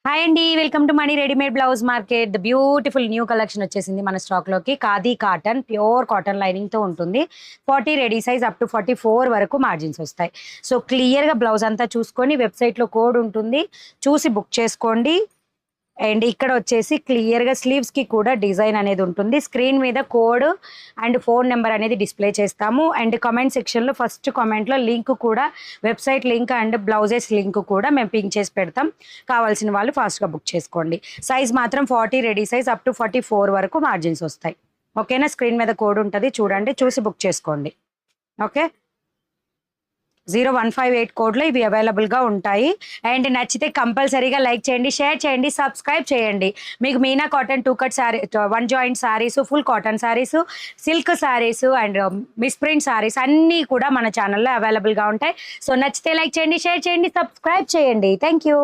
Hi అండి. Welcome to money readymade blouse market. The beautiful new collection వచ్చేసింది మన స్టాక్‌లోకి. Khadi cotton, pure cotton లైనింగ్‌తో ఉంటుంది. 40 ready size up to 44 వరకు margins వస్తాయి. So, క్లియర్‌గా బ్లౌజ్ అంతా చూసుకొని వెబ్‌సైట్‌లో కోడ్ ఉంటుంది. చూసి బుక్ చేసుకోండి. అండ్ ఇక్కడ వచ్చేసి క్లియర్‌గా స్లీవ్స్‌కి కూడా డిజైన్ అనేది ఉంటుంది. స్క్రీన్ మీద కోడ్ అండ్ ఫోన్ నెంబర్ అనేది డిస్‌ప్లే చేస్తాము. అండ్ కామెంట్ సెక్షన్‌లో ఫస్ట్ కామెంట్‌లో లింక్ కూడా website link and blouses link కూడా మేము పింక్ చేసి పెడతాం. కావాల్సిన వాళ్ళు ఫాస్ట్‌గా బుక్ చేసుకోండి. సైజ్ మాత్రం 40 రెడీ సైజ్ అప్ టు 44 వరకు మార్జిన్స్ వస్తాయి. ఓకేనా? స్క్రీన్ మీద కోడ్ ఉంటది. చూడండి, చూసి బుక్ చేసుకోండి. ఓకే. 0158 కోడ్‌లో ఇవి అవైలబుల్‌గా ఉంటాయి. అండ్ నచ్చితే కంపల్సరీగా లైక్ చేయండి, షేర్ చేయండి, సబ్స్క్రైబ్ చేయండి. మీకు Meena cotton 2 cut sorry, 1 joint saris, full cotton saris, silk saris and miss print saris అన్నీ కూడా మన ఛానల్‌లో అవైలబుల్‌గా ఉంటాయి. సో, నచ్చితే లైక్ చేయండి, షేర్ చేయండి, సబ్స్క్రైబ్ చేయండి. Thank you.